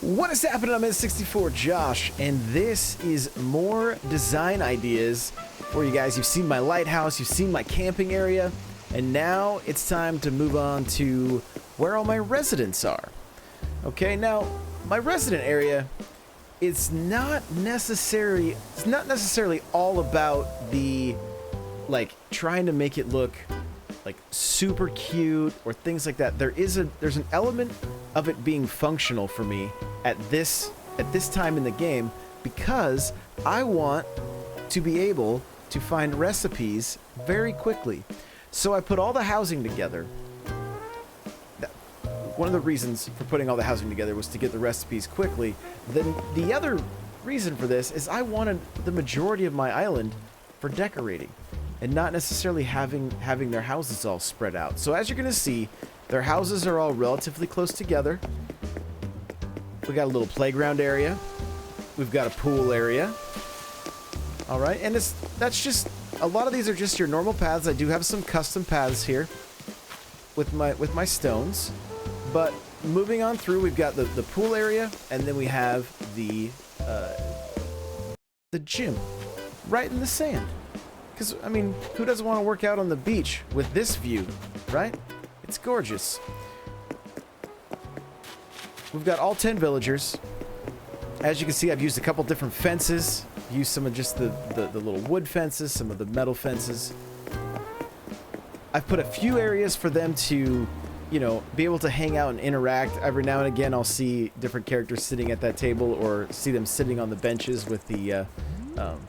What is happening? I'm N64 Josh, and this is more design ideas for you guys. You've seen my lighthouse, you've seen my camping area, and now it's time to move on to where all my residents are. Okay, now my resident area is not necessarily all about the trying to make it look like super cute or things like that. There's an element of it being functional for me at this time in the game, because I want to be able to find recipes very quickly. So I put all the housing together. One of the reasons for putting all the housing together was to get the recipes quickly. Then the other reason for this is I wanted the majority of my island for decorating and not necessarily having their houses all spread out. So as you're gonna see, their houses are all relatively close together. We got a little playground area. We've got a pool area. All right, and that's just, a lot of these are just your normal paths. I do have some custom paths here with my stones. But moving on through, we've got the pool area, and then we have the gym right in the sand. Because, I mean, who doesn't want to work out on the beach with this view, right? It's gorgeous. We've got all 10 villagers. As you can see, I've used a couple different fences. Used some of just the little wood fences, some of the metal fences. I've put a few areas for them to, you know, be able to hang out and interact. Every now and again, I'll see different characters sitting at that table, or see them sitting on the benches with the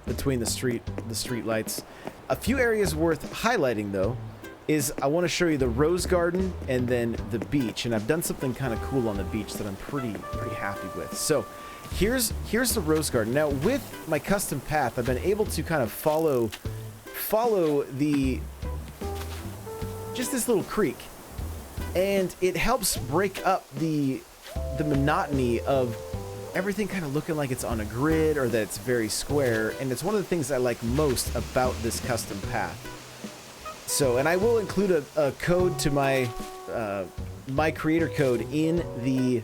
between the street lights. A few areas worth highlighting, though, is I want to show you the rose garden and then the beach, and I've done something kind of cool on the beach that I'm pretty happy with. So here's the rose garden. Now with my custom path, I've been able to kind of follow just this little creek, and it helps break up the monotony of everything kind of looking like it's on a grid or that it's very square, and it's one of the things I like most about this custom path. So, and I will include a code to my my creator code in the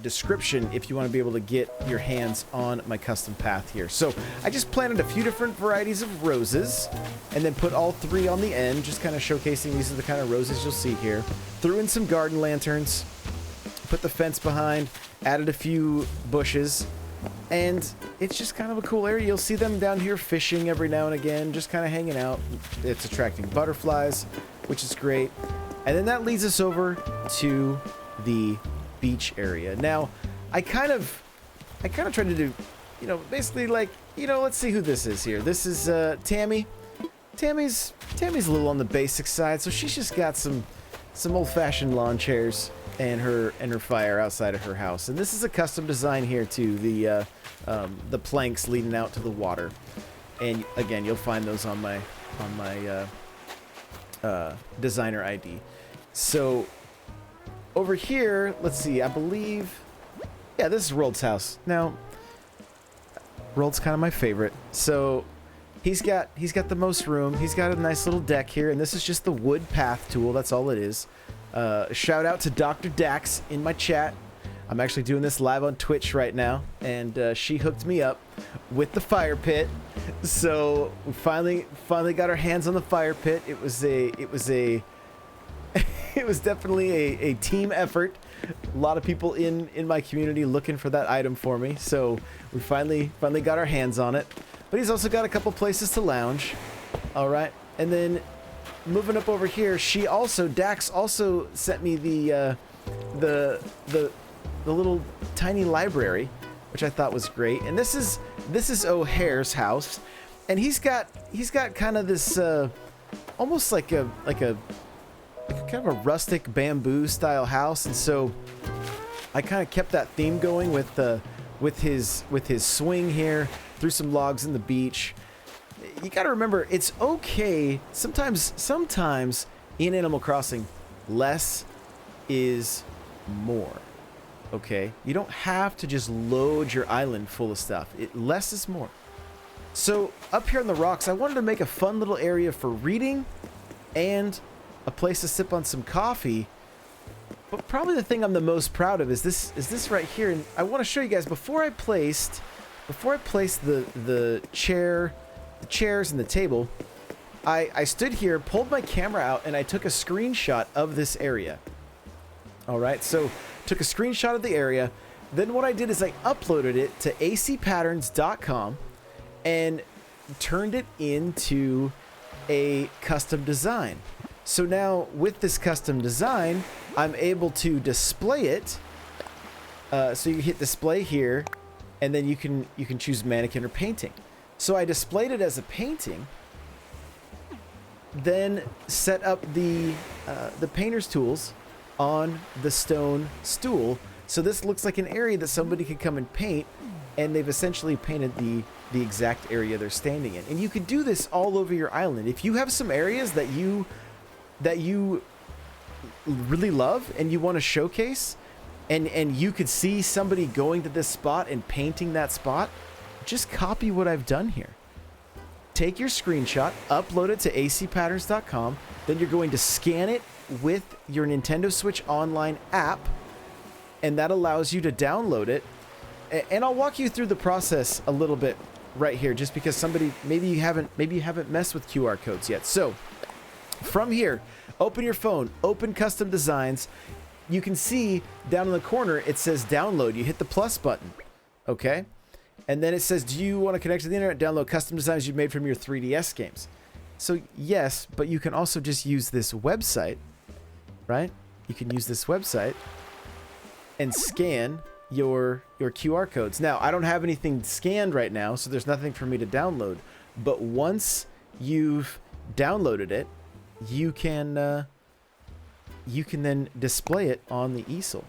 description if you want to be able to get your hands on my custom path here. So I just planted a few different varieties of roses and then put all 3 on the end, just kind of showcasing these are the kind of roses you'll see here. Threw in some garden lanterns, put the fence behind, added a few bushes, and it's just kind of a cool area. You'll see them down here fishing every now and again, just kind of hanging out. It's attracting butterflies, which is great. And then that leads us over to the beach area. Now, I kind of tried to do, you know, basically like, you know, let's see who this is here. This is Tammy. Tammy's a little on the basic side, so she's just got some old-fashioned lawn chairs and her fire outside of her house. And this is a custom design here too, the planks leading out to the water. And again, you'll find those on my designer ID. So over here, let's see, I believe, yeah, this is Rold's house. Now, Rold's kind of my favorite. So he's got the most room. He's got a nice little deck here, and this is just the wood path tool. That's all it is. Shout out to Dr. Dax in my chat. I'm actually doing this live on Twitch right now, and she hooked me up with the fire pit. So we finally got our hands on the fire pit. It was definitely a team effort. A lot of people in my community looking for that item for me. So we finally got our hands on it. But he's also got a couple places to lounge. All right, and then moving up over here, Dax also sent me the little tiny library, which I thought was great. And this is O'Hare's house, and he's got kind of this almost like a kind of a rustic bamboo style house, and so I kind of kept that theme going with his swing here, threw some logs in the beach. You got to remember, it's okay sometimes in Animal Crossing, less is more. Okay, you don't have to just load your island full of stuff. Less is more. So up here on the rocks, I wanted to make a fun little area for reading and a place to sip on some coffee But probably the thing I'm the most proud of is this right here, and I want to show you guys before I placed the chairs and the table. I stood here, pulled my camera out, and I took a screenshot of this area. All right, so took a screenshot of the area. Then what I did is I uploaded it to acpatterns.com and turned it into a custom design. So now with this custom design, I'm able to display it. So you hit display here, and then you can choose mannequin or painting. So I displayed it as a painting, then set up the painter's tools on the stone stool. So this looks like an area that somebody could come and paint, and they've essentially painted the exact area they're standing in. And you could do this all over your island. If you have some areas that you really love and you want to showcase, and you could see somebody going to this spot and painting that spot, just copy what I've done here. Take your screenshot, upload it to acpatterns.com, then you're going to scan it with your Nintendo Switch Online app, and that allows you to download it. And I'll walk you through the process a little bit right here, just because maybe you haven't messed with QR codes yet. So from here, open your phone, open custom designs. You can see down in the corner it says download. You hit the plus button, okay? And then it says, do you want to connect to the internet, download custom designs you made from your 3DS games? So yes, but you can also just use this website, right? You can use this website and scan your QR codes. Now, I don't have anything scanned right now, so there's nothing for me to download. But once you've downloaded it, you can then display it on the easel.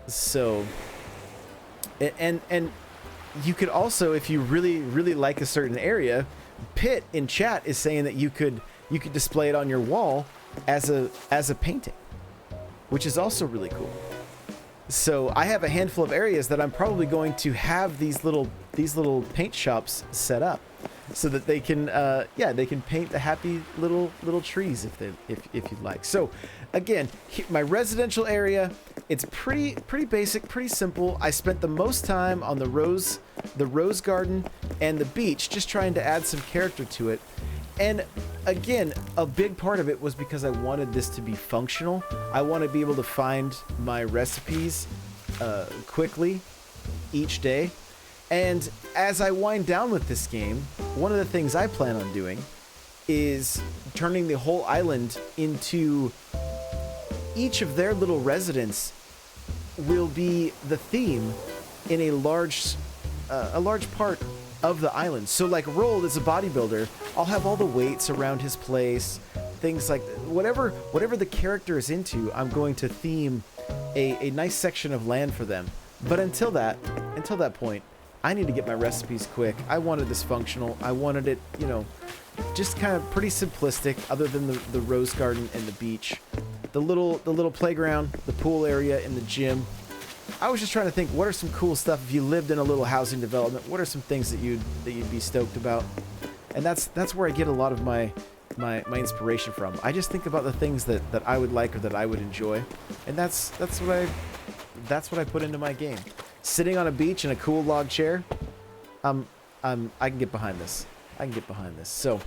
So, and you could also, if you really like a certain area, Pitt in chat is saying that you could display it on your wall as a painting, which is also really cool. So I have a handful of areas that I'm probably going to have these little paint shops set up, so that they can they can paint the happy little trees if you'd like. So again, my residential area, it's pretty basic, pretty simple. I spent the most time on the rose garden and the beach, just trying to add some character to it. And again, a big part of it was because I wanted this to be functional. I want to be able to find my recipes quickly each day. And as I wind down with this game, one of the things I plan on doing is turning the whole island into, each of their little residents will be the theme in a large part of the island. So like Rold is a bodybuilder, I'll have all the weights around his place, things like whatever the character is into, I'm going to theme a nice section of land for them. But until that point, I need to get my recipes quick. I wanted this functional. I wanted it, just kind of pretty simplistic, other than the rose garden and the beach, the little playground, the pool area, and the gym. I was just trying to think, what are some cool stuff if you lived in a little housing development? What are some things that you'd be stoked about? And that's where I get a lot of my inspiration from. I just think about the things that I would like or that I would enjoy, and that's what I put into my game. Sitting on a beach in a cool log chair, I can get behind this. So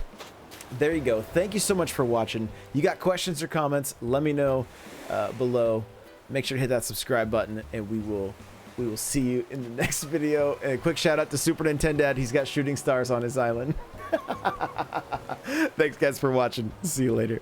there you go. Thank you so much for watching. You got questions or comments, let me know below. Make sure to hit that subscribe button, and we will see you in the next video. And a quick shout out to Super Nintendo. He's got shooting stars on his island. Thanks guys for watching. See you later.